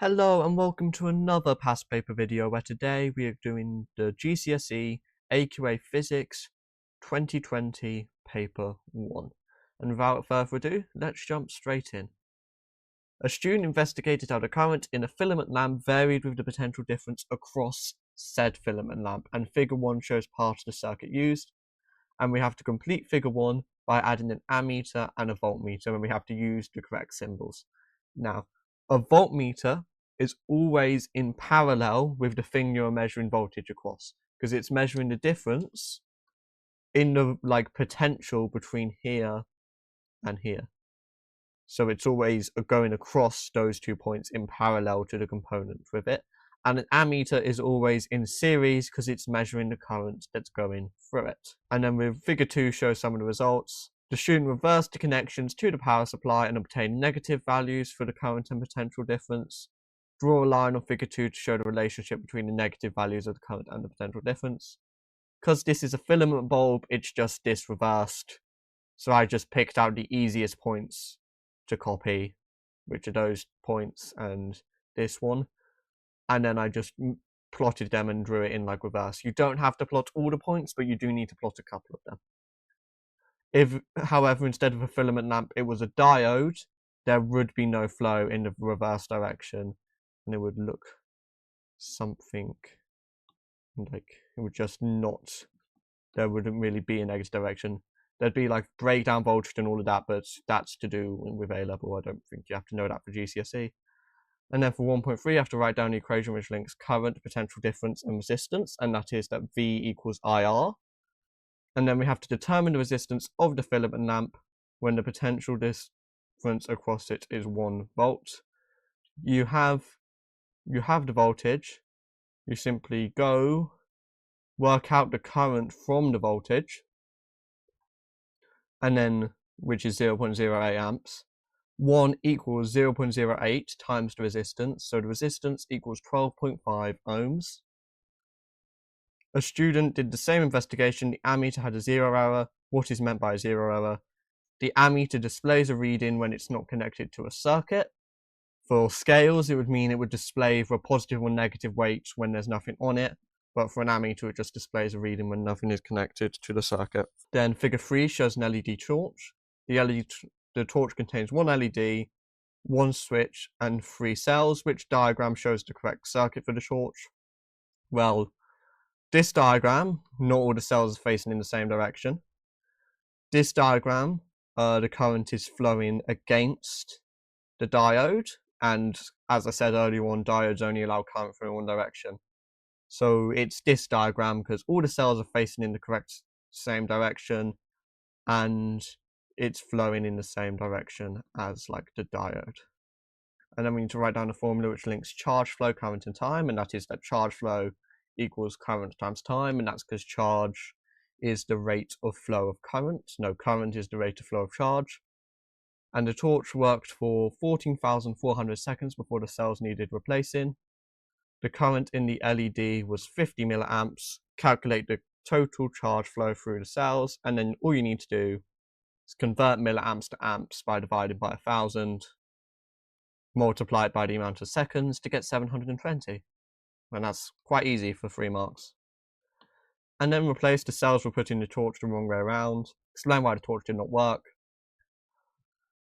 Hello and welcome to another past paper video where today we are doing the GCSE AQA Physics 2020 paper 1. And without further ado, let's jump straight in. A student investigated how the current in a filament lamp varied with the potential difference across said filament lamp, and figure 1 shows part of the circuit used, and we have to complete figure 1 by adding an ammeter and a voltmeter, and we have to use the correct symbols. Now, a voltmeter is always in parallel with the thing you're measuring voltage across, because it's measuring the difference in the potential between here and here. So it's always going across those 2 points in parallel to the component with it. And an ammeter is always in series because it's measuring the current that's going through it. And then with figure 2 shows some of the results. The student reversed the connections to the power supply and obtained negative values for the current and potential difference. Draw a line on figure 2 to show the relationship between the negative values of the current and the potential difference. Because this is a filament bulb, it's just this reversed. So I just picked out the easiest points to copy, which are those points and this one. And then I just plotted them and drew it in reverse. You don't have to plot all the points, but you do need to plot a couple of them. If, however, instead of a filament lamp, it was a diode, there would be no flow in the reverse direction, and it would look something it would just not, there wouldn't really be a negative direction. There'd be breakdown voltage and all of that, but that's to do with A level. I don't think you have to know that for GCSE. And then for 1.3, you have to write down the equation which links current, potential difference, and resistance, and that is that V equals IR. And then we have to determine the resistance of the filament lamp when the potential difference across it is 1 volt. You have the voltage. You simply go work out the current from the voltage, and then which is 0.08 amps. 1 equals 0.08 times the resistance, so the resistance equals 12.5 ohms. A student did the same investigation. The ammeter had a 0 error. What is meant by a 0 error? The ammeter displays a reading when it's not connected to a circuit. For scales, it would mean it would display for a positive or negative weight when there's nothing on it, but for an ammeter, it just displays a reading when nothing is connected to the circuit. Then figure 3 shows an LED torch. The torch contains 1 LED, 1 switch, and 3 cells. Which diagram shows the correct circuit for the torch? Well, this diagram, not all the cells are facing in the same direction. This diagram, the current is flowing against the diode, and as I said earlier on, diodes only allow current through in one direction. So it's this diagram because all the cells are facing in the correct same direction, and it's flowing in the same direction as the diode. And then we need to write down a formula which links charge flow, current, and time, and that is that charge flow equals current times time, and that's because charge is the rate of flow of current. No, current is the rate of flow of charge. And the torch worked for 14,400 seconds before the cells needed replacing. The current in the LED was 50 milliamps. Calculate the total charge flow through the cells, and then all you need to do is convert milliamps to amps by dividing by 1,000, multiply it by the amount of seconds to get 720. And that's quite easy for 3 marks. And then replace the cells we're putting the torch the wrong way around. Explain why the torch did not work.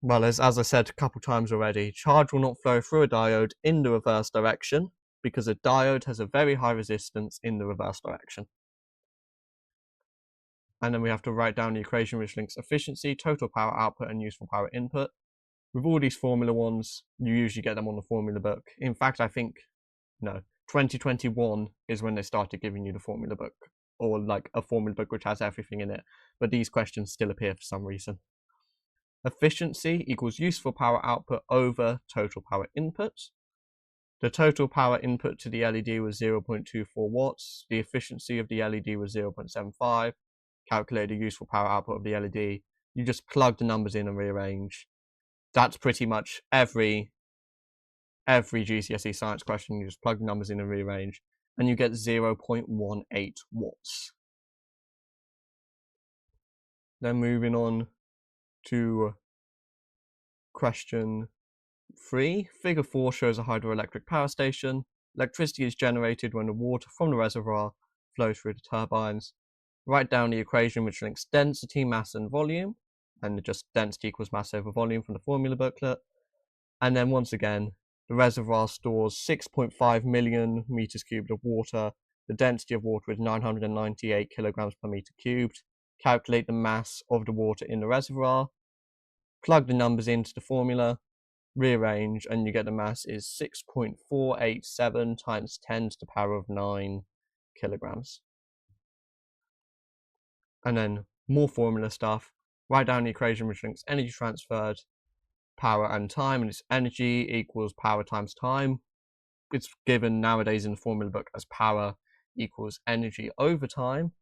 Well, as I said a couple times already, charge will not flow through a diode in the reverse direction because a diode has a very high resistance in the reverse direction. And then we have to write down the equation which links efficiency, total power output, and useful power input. With all these formula ones, you usually get them on the formula book. In fact, I think, no, 2021 is when they started giving you the formula book, or a formula book which has everything in it. But these questions still appear for some reason. Efficiency equals useful power output over total power input. The total power input to the LED was 0.24 watts. The efficiency of the LED was 0.75. Calculate the useful power output of the LED. You just plug the numbers in and rearrange. That's pretty much every GCSE science question. You just plug the numbers in and rearrange, and you get 0.18 watts. Then moving on to question 3. Figure 4 shows a hydroelectric power station. Electricity is generated when the water from the reservoir flows through the turbines. Write down the equation which links density, mass, and volume, and just density equals mass over volume from the formula booklet. And then once again, the reservoir stores 6.5 million meters cubed of water. The density of water is 998 kilograms per meter cubed. Calculate the mass of the water in the reservoir. Plug the numbers into the formula, rearrange, and you get the mass is 6.487 times 10 to the power of 9 kilograms. And then more formula stuff. Write down the equation which links energy transferred, power, and time, and it's energy equals power times time. It's given nowadays in the formula book as power equals energy over time.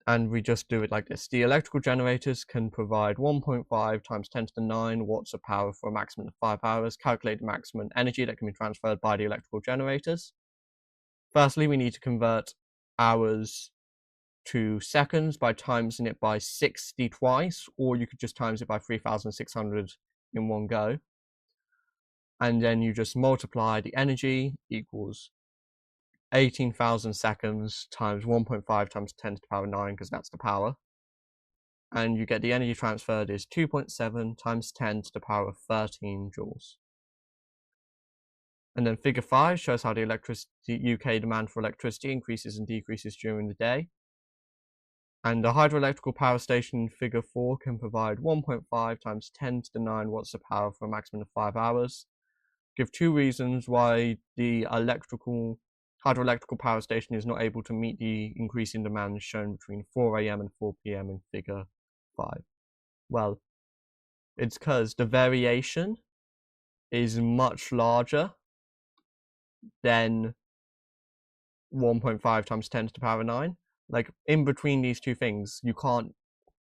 And we just do it like this. The electrical generators can provide 1.5 times 10 to the 9 watts of power for a maximum of 5 hours. Calculate the maximum energy that can be transferred by the electrical generators. Firstly, we need to convert hours to seconds by timesing it by 60 twice, or you could just times it by 3,600 in one go. And then you just multiply the energy equals 18,000 seconds times 1.5 times 10 to the power 9, because that's the power. And you get the energy transferred is 2.7 times 10 to the power of 13 joules. And then figure 5 shows how the UK demand for electricity increases and decreases during the day. And the hydroelectrical power station in figure 4 can provide 1.5 times 10 to the 9 watts of power for a maximum of 5 hours. Give 2 reasons why the hydroelectrical power station is not able to meet the increasing demand shown between 4 AM and 4 PM in figure 5. Well, it's because the variation is much larger than 1.5 times 10 to the power 9. Like, in between these two things, you can't,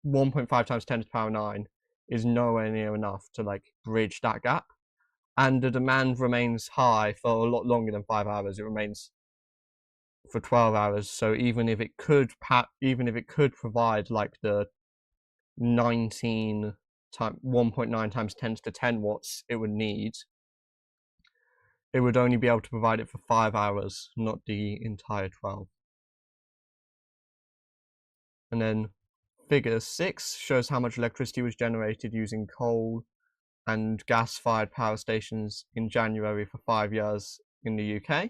1.5 times 10 to the power 9 is nowhere near enough to, like, bridge that gap. And the demand remains high for a lot longer than 5 hours. It remains for 12 hours. So even if it could provide like the 1.9 times 10 to the 10 watts it would need, it would only be able to provide it for 5 hours, not the entire 12. And then figure 6 shows how much electricity was generated using coal and gas-fired power stations in January for 5 years in the UK.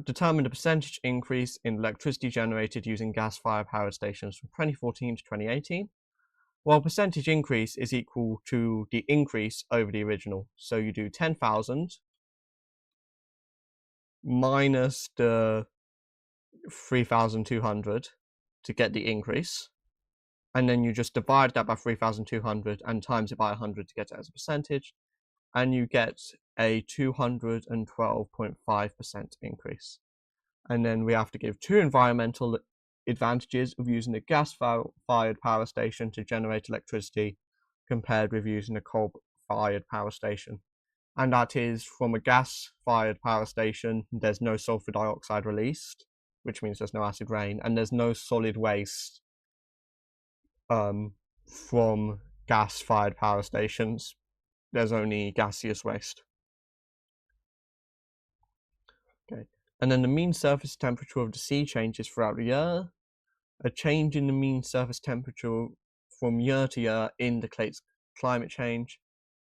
Determine the percentage increase in electricity generated using gas-fired power stations from 2014 to 2018. Well, percentage increase is equal to the increase over the original. So you do 10,000 minus the 3,200 to get the increase. And then you just divide that by 3,200 and times it by 100 to get it as a percentage. And you get a 212.5% increase. And then we have to give 2 environmental advantages of using a gas-fired power station to generate electricity compared with using a coal-fired power station. And that is, from a gas-fired power station, there's no sulfur dioxide released, which means there's no acid rain, and there's no solid waste from gas-fired power stations. There's only gaseous waste. Okay. And then the mean surface temperature of the sea changes throughout the year. A change in the mean surface temperature from year to year indicates climate change.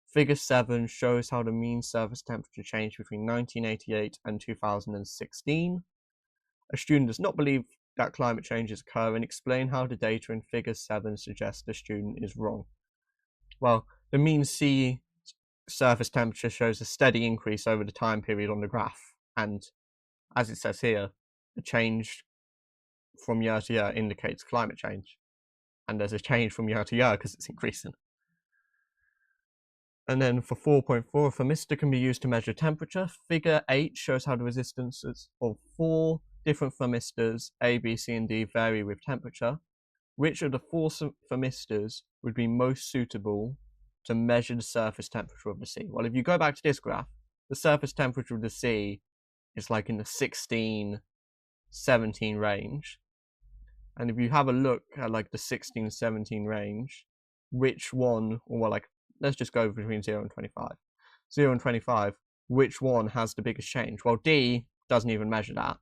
Figure 7 shows how the mean surface temperature changed between 1988 and 2016. A student does not believe that climate change is occurring. Explain how the data in figure 7 suggests the student is wrong. Well, the mean sea surface temperature shows a steady increase over the time period on the graph, and as it says here, the change from year to year indicates climate change, and there's a change from year to year because it's increasing. And then for 4.4, a thermistor can be used to measure temperature. Figure 8 shows how the resistances of 4 different thermistors, A, B, C, and D, vary with temperature. Which of the 4 thermistors would be most suitable to measure the surface temperature of the sea? Well, if you go back to this graph, the surface temperature of the sea is like in the 16, 17 range. And if you have a look at like the 16, 17 range, which one, or well, like, let's just go between 0 and 25. 0 and 25, which one has the biggest change? Well, D doesn't even measure that,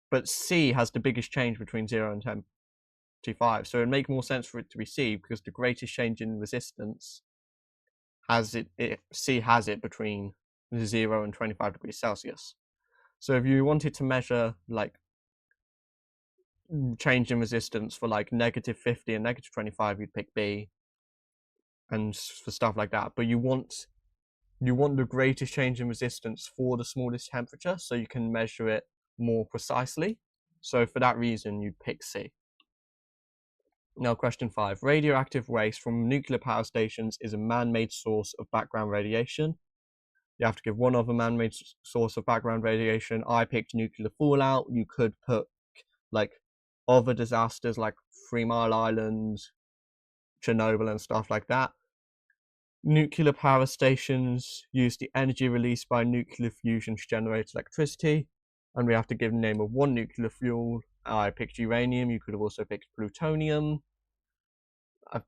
but C has the biggest change between 0 and 25. So it would make more sense for it to be C, because the greatest change in resistance C has it between 0 and 25 degrees Celsius. So if you wanted to measure like change in resistance for like -50 and -25, you'd pick B, and for stuff like that. But you want the greatest change in resistance for the smallest temperature, so you can measure it more precisely. So for that reason, you'd pick C. Now, question 5. Radioactive waste from nuclear power stations is a man-made source of background radiation. You have to give one other man-made source of background radiation. I picked nuclear fallout. You could put like other disasters like 3 Mile Island, Chernobyl, and stuff like that. Nuclear power stations use the energy released by nuclear fusion to generate electricity, and we have to give the name of one nuclear fuel. I picked uranium. You could have also picked plutonium.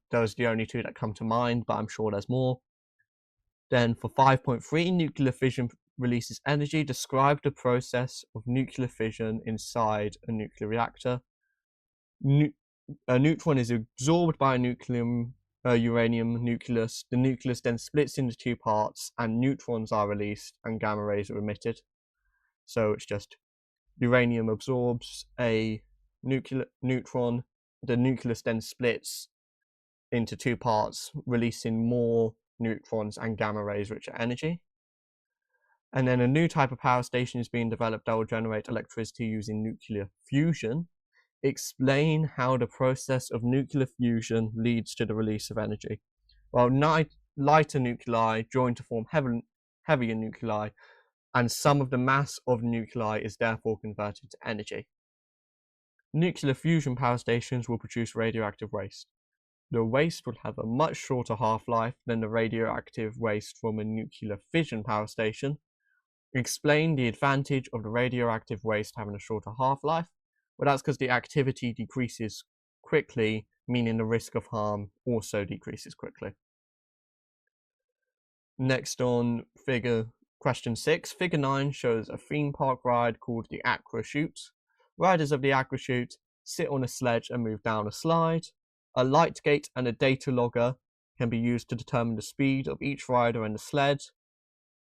Those are the only two that come to mind, but I'm sure there's more. Then for 5.3, nuclear fission releases energy. Describe the process of nuclear fission inside a nuclear reactor. A neutron is absorbed by a uranium nucleus. The nucleus then splits into 2 parts, and neutrons are released and gamma rays are emitted. So it's just uranium absorbs a neutron. The nucleus then splits into 2 parts, releasing more neutrons and gamma rays, which are energy. And then a new type of power station is being developed that will generate electricity using nuclear fusion. Explain how the process of nuclear fusion leads to the release of energy. Well, lighter nuclei join to form heavier nuclei, and some of the mass of nuclei is therefore converted to energy. Nuclear fusion power stations will produce radioactive waste. The waste will have a much shorter half-life than the radioactive waste from a nuclear fission power station. Explain the advantage of the radioactive waste having a shorter half-life. Well, that's because the activity decreases quickly, meaning the risk of harm also decreases quickly. Next on question 6, figure 9 shows a theme park ride called the Aqua Chute. Riders of the Aqua Chute sit on a sledge and move down a slide. A light gate and a data logger can be used to determine the speed of each rider and the sled.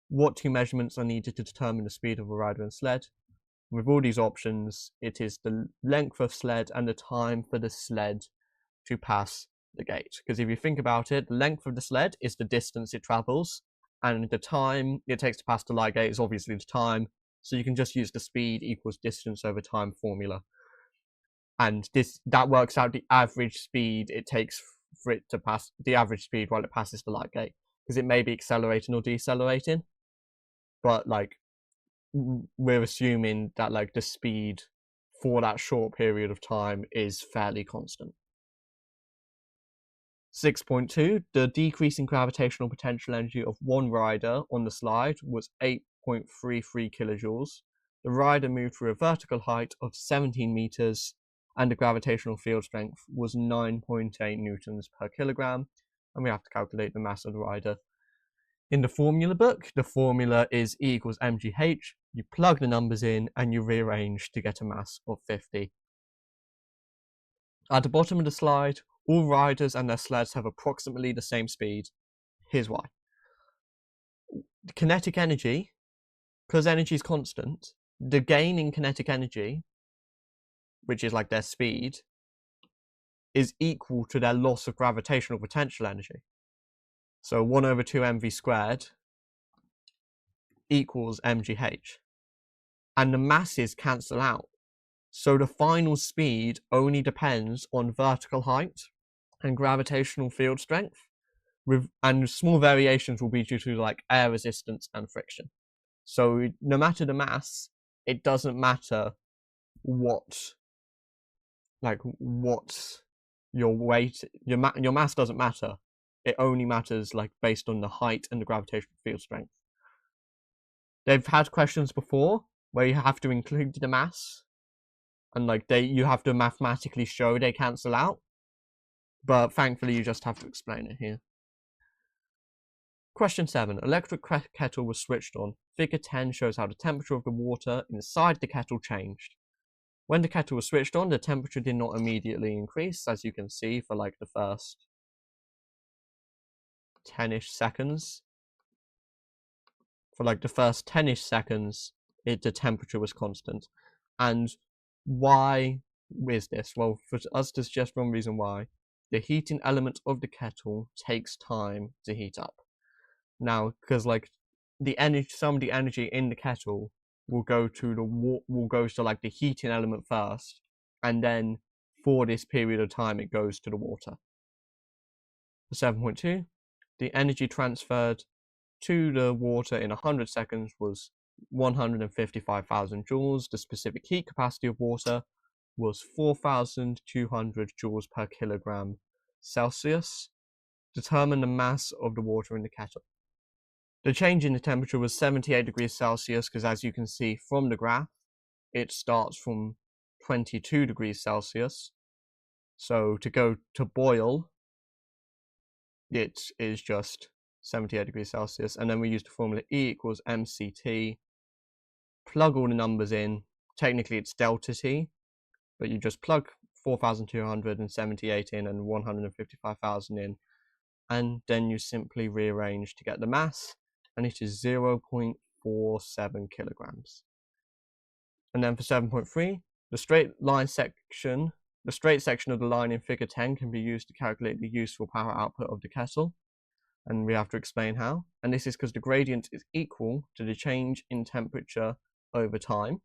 What 2 measurements are needed to determine the speed of a rider and sled? With all these options, it is the length of sled and the time for the sled to pass the gate. Because if you think about it, the length of the sled is the distance it travels, and the time it takes to pass the light gate is obviously the time. So you can just use the speed equals distance over time formula. And that works out the average speed it takes for it to pass, the average speed while it passes the light gate. Because it may be accelerating or decelerating, but like we're assuming that like the speed for that short period of time is fairly constant. 6.2, the decrease in gravitational potential energy of one rider on the slide was 8.33 kilojoules. The rider moved through a vertical height of 17 meters, and the gravitational field strength was 9.8 newtons per kilogram, and we have to calculate the mass of the rider. In the formula book, the formula is E equals mgh. You plug the numbers in and you rearrange to get a mass of 50. At the bottom of the slide, all riders and their sleds have approximately the same speed. Here's why. The kinetic energy, because energy is constant, the gain in kinetic energy, which is like their speed, is equal to their loss of gravitational potential energy. So 1 over 2 mv squared equals mgh. And the masses cancel out. So the final speed only depends on vertical height and gravitational field strength, and small variations will be due to like air resistance and friction. So no matter the mass, it doesn't matter what your weight, your mass doesn't matter. It only matters like based on the height and the gravitational field strength. They've had questions before where you have to include the mass, and like you have to mathematically show they cancel out. but thankfully you just have to explain it here. Question 7. Electric kettle was switched on. Figure 10 shows how the temperature of the water inside the kettle changed. When the kettle was switched on, the temperature did not immediately increase, as you can see, for like the first 10-ish seconds. For like the first 10-ish seconds, the temperature was constant. And why is this? Well, for us to suggest one reason why, the heating element of the kettle takes time to heat up. Now, because like the energy, some of the energy in the kettle will go to like the heating element first, and then for this period of time it goes to the water. For 7.2, the energy transferred to the water in 100 seconds was 155,000 joules. The specific heat capacity of water was 4,200 joules per kilogram Celsius. Determine the mass of the water in the kettle. The change in the temperature was 78 degrees Celsius, because as you can see from the graph, it starts from 22 degrees Celsius. So to go to boil, it is just 78 degrees Celsius. And then we use the formula E equals mCt. Plug all the numbers in. Technically it's delta T, but you just plug 4,278 in and 155,000 in. And then you simply rearrange to get the mass, and it is 0.47 kilograms. And then for 7.3, the straight section of the line in figure 10 can be used to calculate the useful power output of the kettle. And we have to explain how. And this is because the gradient is equal to the change in temperature over time.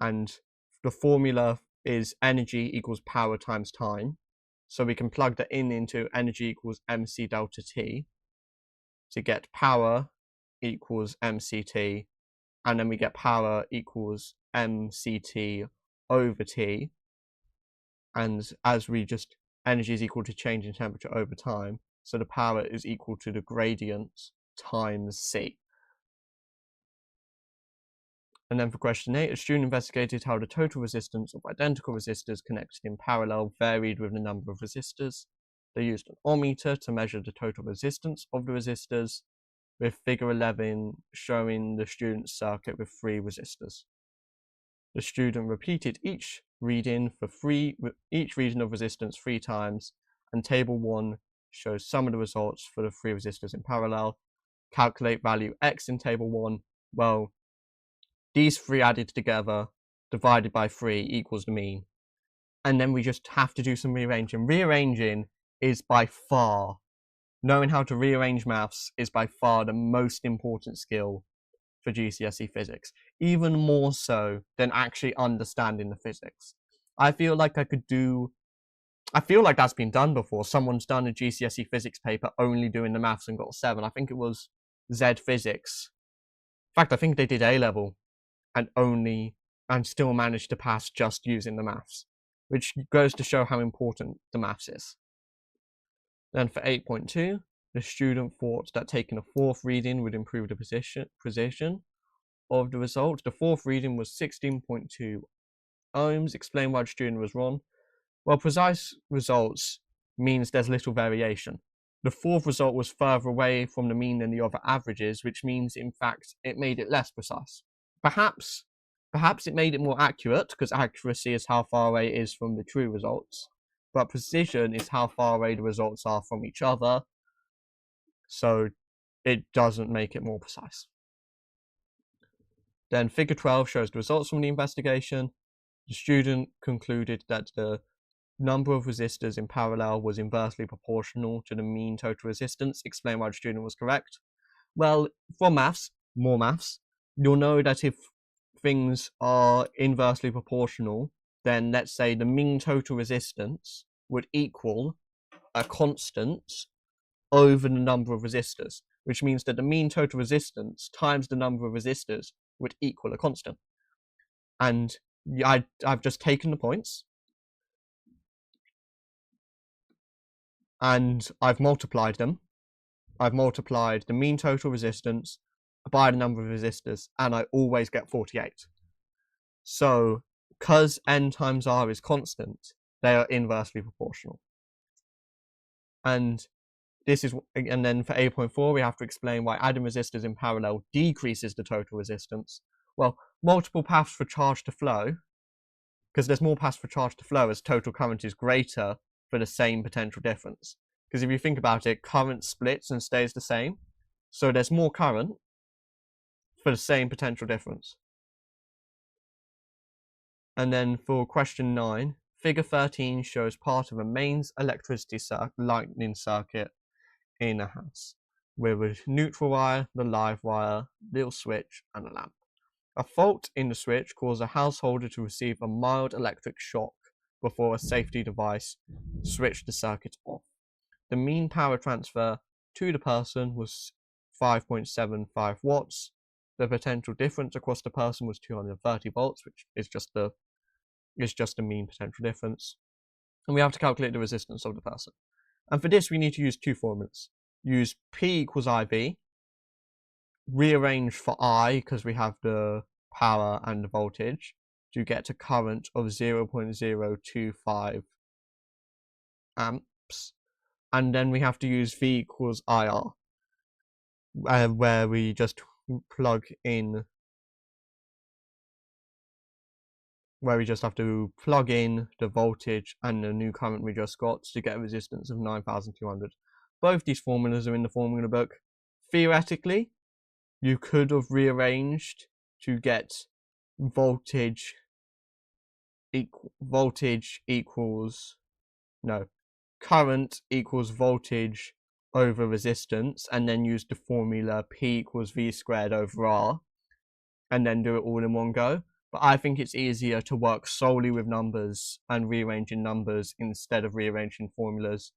And the formula is energy equals power times time. So we can plug that into energy equals mc delta T to get power equals mCt, and then we get power equals mCt over T. And as we just, energy is equal to change in temperature over time, so the power is equal to the gradient times C. And then for question 8, a student investigated how the total resistance of identical resistors connected in parallel varied with the number of resistors. They used an ohmmeter to measure the total resistance of the resistors, with figure 11 showing the student's circuit with 3 resistors. The student repeated each reading of resistance 3 times, and table 1 shows some of the results for the 3 resistors in parallel. Calculate value x in table 1. Well, these 3 added together divided by 3 equals the mean. And then we just have to do some rearranging. Rearranging is by far, knowing how to rearrange maths is by far the most important skill for GCSE physics, even more so than actually understanding the physics. I feel like that's been done before. Someone's done a GCSE physics paper only doing the maths and got a 7. I think it was Z Physics. In fact, I think they did A-level and still managed to pass just using the maths, which goes to show how important the maths is. Then for 8.2, the student thought that taking a 4th reading would improve the precision of the result. The 4th reading was 16.2 ohms. Explain why the student was wrong. Well, precise results means there's little variation. The 4th result was further away from the mean than the other averages, which means, in fact, it made it less precise. Perhaps it made it more accurate, because accuracy is how far away it is from the true results, but precision is how far away the results are from each other, so it doesn't make it more precise. Then figure 12 shows the results from the investigation. The student concluded that the number of resistors in parallel was inversely proportional to the mean total resistance. Explain why the student was correct. Well, from maths, more maths, you'll know that if things are inversely proportional, then let's say the mean total resistance would equal a constant over the number of resistors, which means that the mean total resistance times the number of resistors would equal a constant. And I've just taken the points and I've multiplied them. I've multiplied the mean total resistance by the number of resistors, and I always get 48. So, because n times r is constant, they are inversely proportional. And then for 8.4, we have to explain why adding resistors in parallel decreases the total resistance. Well, multiple paths for charge to flow, because there's more paths for charge to flow as total current is greater for the same potential difference. Because if you think about it, current splits and stays the same. So there's more current for the same potential difference. And then for question 9, figure 13 shows part of a mains electricity lightning circuit in a house with a neutral wire, the live wire, little switch, and a lamp. A fault in the switch caused a householder to receive a mild electric shock before a safety device switched the circuit off. The mean power transfer to the person was 5.75 watts. The potential difference across the person was 230 volts, which is just the mean potential difference. And we have to calculate the resistance of the person. And for this, we need to use two formulas. Use P equals IV, rearrange for I, because we have the power and the voltage, to get a current of 0.025 amps. And then we have to use V equals IR, where we just plug in, where we just have to plug in the voltage and the new current we just got to get a resistance of 9,200. Both these formulas are in the formula book. Theoretically, you could have rearranged to get current equals voltage over resistance, and then use the formula P equals V squared over R, and then do it all in one go. But I think it's easier to work solely with numbers and rearranging numbers instead of rearranging formulas.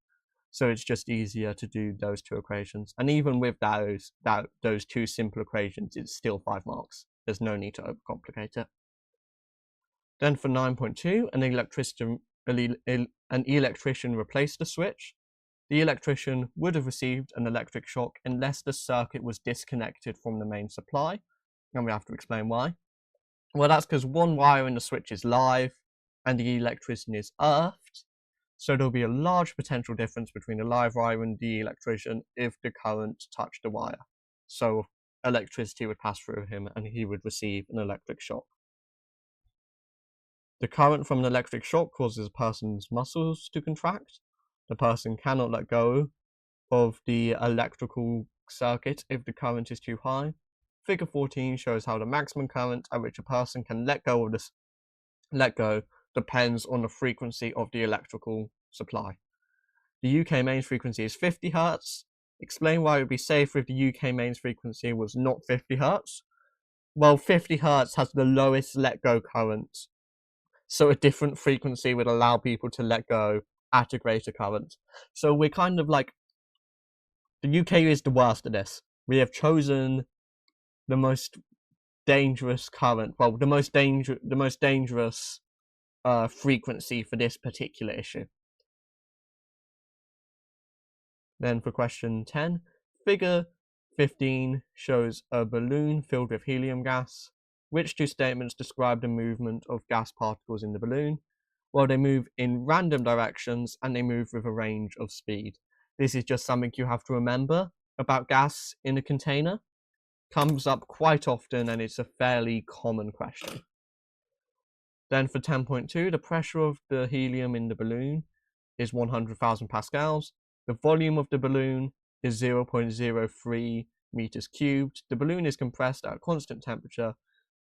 So it's just easier to do those two equations. And even with those two simple equations, it's still 5 marks. There's no need to overcomplicate it. Then for 9.2, an electrician replaced the switch. The electrician would have received an electric shock unless the circuit was disconnected from the main supply. And we have to explain why. Well, that's because one wire in the switch is live and the electrician is earthed. So there'll be a large potential difference between the live wire and the electrician if the current touched the wire. So electricity would pass through him and he would receive an electric shock. The current from an electric shock causes a person's muscles to contract. The person cannot let go of the electrical circuit if the current is too high. Figure 14 shows how the maximum current at which a person can let go depends on the frequency of the electrical supply. The UK mains frequency is 50 Hz. Explain why it would be safer if the UK mains frequency was not 50 Hz. Well, 50 Hz has the lowest let go current, so a different frequency would allow people to let go at a greater current. So we're kind of like, the UK is the worst at this. We have chosen the most dangerous current, well, the most dangerous frequency for this particular issue. Then for question 10, figure 15 shows a balloon filled with helium gas. Which two statements describe the movement of gas particles in the balloon? Well, they move in random directions and they move with a range of speed. This is just something you have to remember about gas in a container. Comes up quite often and it's a fairly common question. Then for 10.2, the pressure of the helium in the balloon is 100,000 pascals. The volume of the balloon is 0.03 meters cubed. The balloon is compressed at a constant temperature,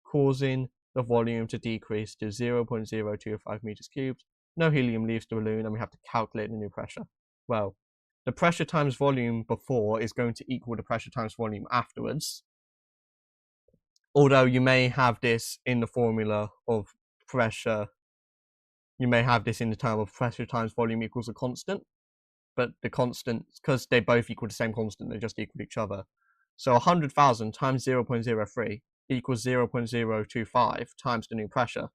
causing the volume to decrease to 0.025 meters cubed. No helium leaves the balloon and we have to calculate the new pressure. Well, the pressure times volume before is going to equal the pressure times volume afterwards. Although you may have this in the formula of pressure, you may have this in the term of pressure times volume equals a constant, but the constant, because they both equal the same constant, they just equal each other. So 100,000 times 0.03 equals 0.025 times the new pressure.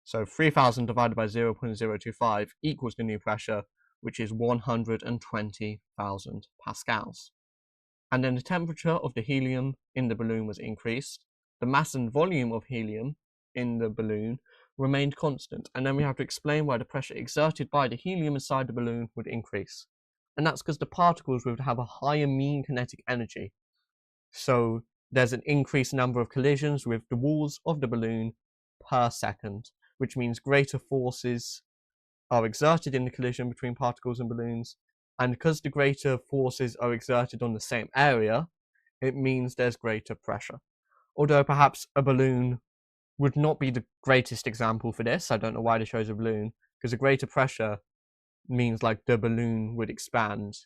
So 3,000 divided by 0.025 equals the new pressure, which is 120,000 pascals. And then the temperature of the helium in the balloon was increased. The mass and volume of helium in the balloon remained constant, and then we have to explain why the pressure exerted by the helium inside the balloon would increase. And that's because the particles would have a higher mean kinetic energy. So there's an increased number of collisions with the walls of the balloon per second, which means greater forces are exerted in the collision between particles and balloons. And because the greater forces are exerted on the same area, it means there's greater pressure. Although perhaps a balloon would not be the greatest example for this. I don't know why they chose a balloon, because a greater pressure means like the balloon would expand,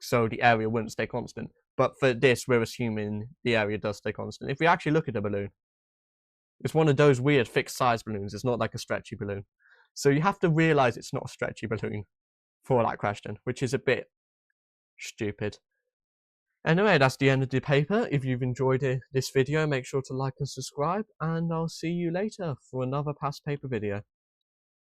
so the area wouldn't stay constant. But for this, we're assuming the area does stay constant. If we actually look at the balloon, it's one of those weird fixed size balloons. It's not like a stretchy balloon. So you have to realize it's not a stretchy balloon for that question, which is a bit stupid. Anyway, that's the end of the paper. If you've enjoyed this video, make sure to like and subscribe, and I'll see you later for another past paper video.